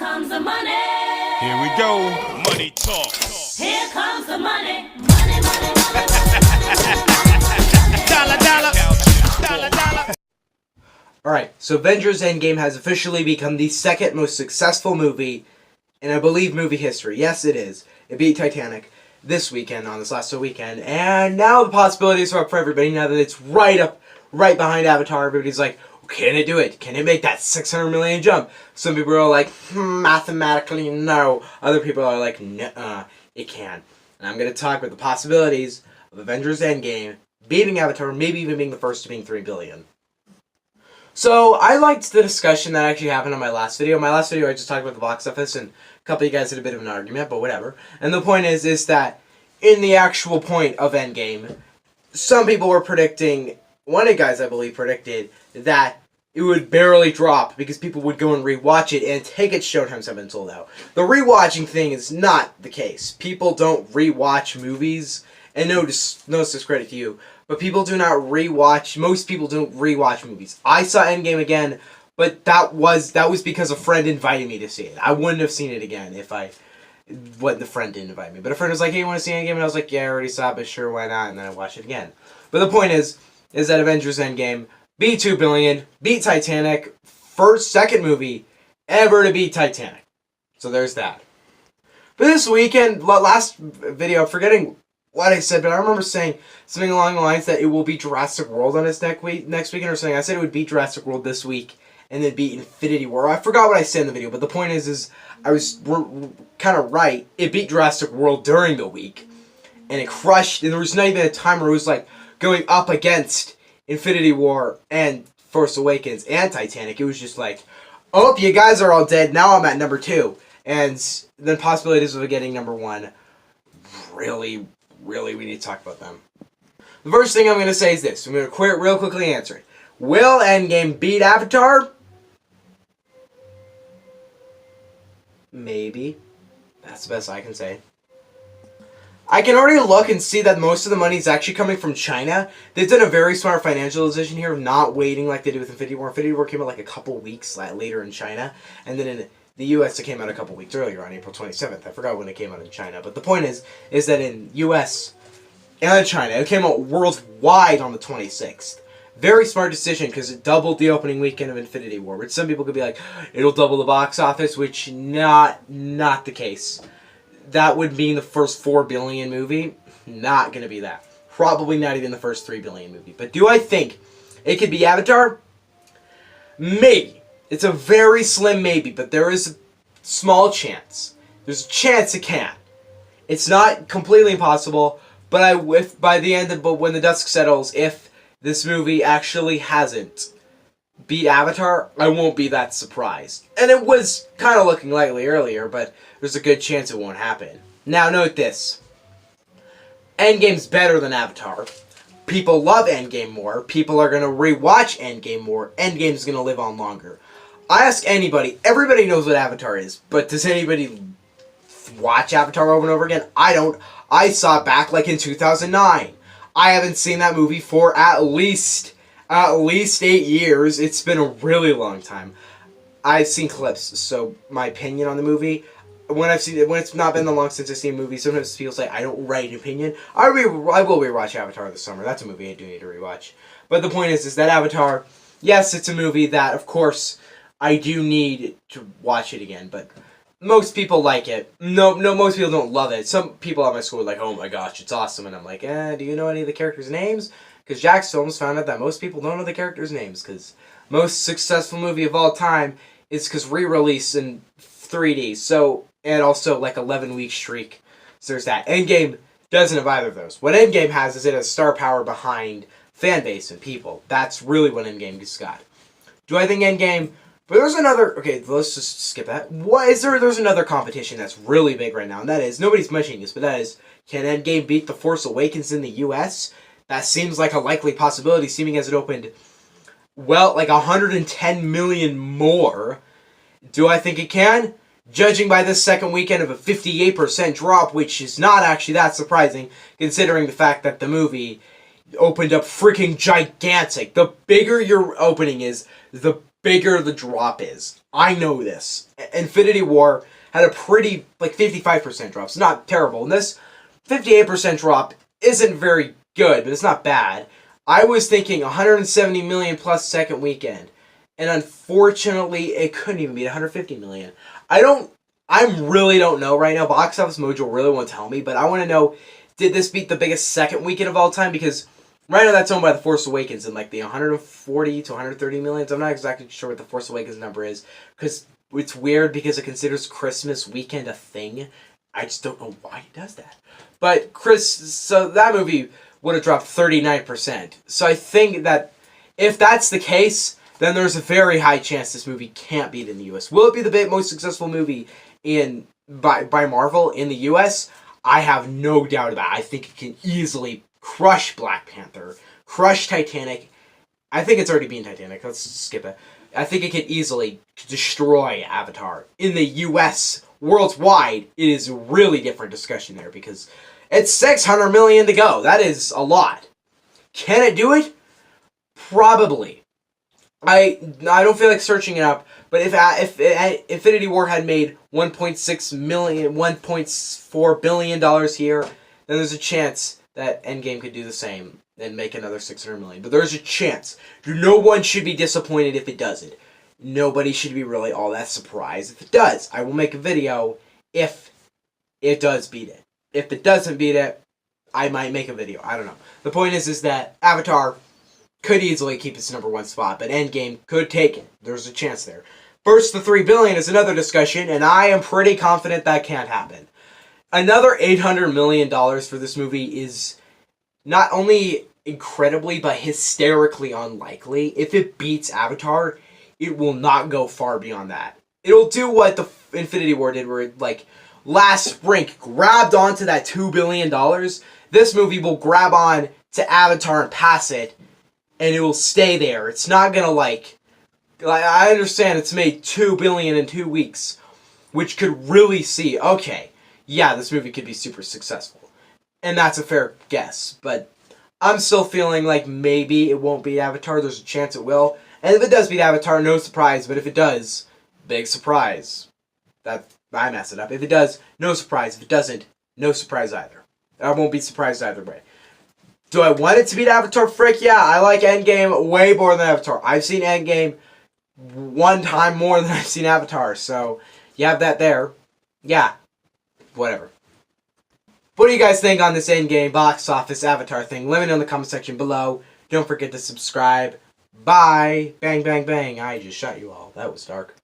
comes the money. Here we go. Money talk. Here comes the money. Money, money, money, Dollar, dollar. Dollar, dollar. Alright, so Avengers Endgame has officially become the second most successful movie in, I believe, movie history. Yes, it is. It beat Titanic this weekend, on this last weekend, and now the possibilities are up for everybody now that it's right behind Avatar. Everybody's like, can it do it? Can it make that 600 million jump? Some people are like, mathematically, no. Other people are like, nuh-uh, it can. And I'm going to talk about the possibilities of Avengers Endgame beating Avatar, maybe even being the first to being 3 billion. So, I liked the discussion that actually happened on my last video. My last video, I just talked about the box office, and a couple of you guys had a bit of an argument, but whatever. And the point is that in the actual point of Endgame, some people were predicting, one of the guys, I believe, predicted that it would barely drop because people would go and rewatch it, and ticket showtimes have been sold out. The rewatching thing is not the case. People don't rewatch movies, and no discredit to you, but people do not rewatch. Most people don't rewatch movies. I saw Endgame again, but that was because a friend invited me to see it. I wouldn't have seen it again if the friend didn't invite me. But a friend was like, "Hey, you want to see Endgame?" And I was like, "Yeah, I already saw it, but sure, why not?" And then I watched it again. But the point is that Avengers Endgame beat 2 billion, beat Titanic, second movie ever to beat Titanic. So there's that. But this weekend, last video, I'm forgetting what I said, but I remember saying something along the lines that it will be Jurassic World on its next weekend or something. I said it would beat Jurassic World this week and then beat Infinity War. I forgot what I said in the video, but the point is I was kind of right. It beat Jurassic World during the week, and it crushed, and there was not even a time where it was like going up against Infinity War and Force Awakens and Titanic. It was just like, oh, you guys are all dead. Now I'm at number 2. And the possibilities of getting number 1, really, we need to talk about them. The first thing I'm going to say is this. I'm going to real quickly answer it. Will Endgame beat Avatar? Maybe. That's the best I can say. I can already look and see that most of the money is actually coming from China. They've done a very smart financial decision here of not waiting like they did with Infinity War. Infinity War came out like a couple weeks later in China. And then in the US it came out a couple weeks earlier on April 27th. I forgot when it came out in China. But the point is that in US and China, it came out worldwide on the 26th. Very smart decision because it doubled the opening weekend of Infinity War. Which some people could be like, it'll double the box office, which not the case. That would mean the first 4 billion movie. Not going to be that. Probably not even the first 3 billion movie. But do I think it could be Avatar? Maybe. It's a very slim maybe, but there is a small chance. There's a chance it can. It's not completely impossible, but when the dust settles, if this movie actually hasn't beat Avatar, I won't be that surprised. And it was kind of looking likely earlier, but there's a good chance it won't happen. Now note this. Endgame's better than Avatar. People love Endgame more. People are going to rewatch Endgame more. Endgame's going to live on longer. I ask anybody, everybody knows what Avatar is, but does anybody watch Avatar over and over again? I don't. I saw it back like in 2009. I haven't seen that movie for at least 8 years. It's been a really long time. I've seen clips, so my opinion on the movie, when it's not been that long since I've seen a movie, sometimes people say I don't write an opinion. I will rewatch Avatar this summer. That's a movie I do need to rewatch. But the point is that Avatar, yes, it's a movie that, of course, I do need to watch it again, but most people like it. No, most people don't love it. Some people at my school are like, oh my gosh, it's awesome, and I'm like, do you know any of the characters' names? Because Jack's Films found out that most people don't know the characters' names, because most successful movie of all time is because re-release in 3D, so, and also like 11-week streak. So there's that. Endgame doesn't have either of those. What Endgame has is it has star power behind fan base and people. That's really what Endgame's got. Do I think Endgame... But there's another... Okay, let's just skip that. There's another competition that's really big right now, and that is... Nobody's mentioning this, but that is... Can Endgame beat The Force Awakens in the US? That seems like a likely possibility, seeming as it opened, well, like 110 million more. Do I think it can? Judging by this second weekend of a 58% drop, which is not actually that surprising, considering the fact that the movie opened up freaking gigantic. The bigger your opening is, the bigger the drop is. I know this. Infinity War had a pretty, like, 55% drop. It's not terrible. And this 58% drop isn't very good, but it's not bad. I was thinking 170 million plus second weekend. And unfortunately, it couldn't even beat 150 million. I really don't know right now. Box Office Mojo really won't tell me, but I want to know, did this beat the biggest second weekend of all time? Because right now that's owned by The Force Awakens in like the 140 to 130 millions. I'm not exactly sure what The Force Awakens number is, because it's weird because it considers Christmas weekend a thing. I just don't know why it does that. But so that movie would have dropped 39%. So I think that if that's the case, then there's a very high chance this movie can't beat in the US. Will it be the most successful movie by Marvel in the US? I have no doubt about it. I think it can easily crush Black Panther, crush Titanic. I think it's already beaten Titanic. Let's skip it. I think it can easily destroy Avatar. In the US, worldwide, it is a really different discussion there because it's 600 million to go. That is a lot. Can it do it? Probably. I don't feel like searching it up, but if Infinity War had made $1.4 billion here, then there's a chance that Endgame could do the same and make another 600 million. But there's a chance. No one should be disappointed if it doesn't. Nobody should be really all that surprised if it does. I will make a video if it does beat it. If it doesn't beat it, I might make a video. I don't know. The point is that Avatar could easily keep its #1 spot, but Endgame could take it. There's a chance there. First to 3 billion is another discussion, and I am pretty confident that can't happen. Another $800 million for this movie is not only incredibly, but hysterically unlikely. If it beats Avatar, it will not go far beyond that. It'll do what the Infinity War did, where it, like, last spring grabbed onto that $2 billion. This movie will grab on to Avatar and pass it, and it will stay there. It's not gonna, like I understand it's made $2 billion in 2 weeks, which could really see, okay, yeah, this movie could be super successful. And that's a fair guess, but I'm still feeling like maybe it won't beat Avatar. There's a chance it will. And if it does beat Avatar, no surprise, but if it does, big surprise. That I mess it up. If it does, no surprise. If it doesn't, no surprise either. I won't be surprised either way. Do I want it to beat Avatar? Frick yeah, I like Endgame way more than Avatar. I've seen Endgame 1 time more than I've seen Avatar, so you have that there. Yeah, whatever. What do you guys think on this Endgame box office Avatar thing? Let me know in the comment section below. Don't forget to subscribe. Bye. Bang, bang, bang. I just shot you all. That was dark.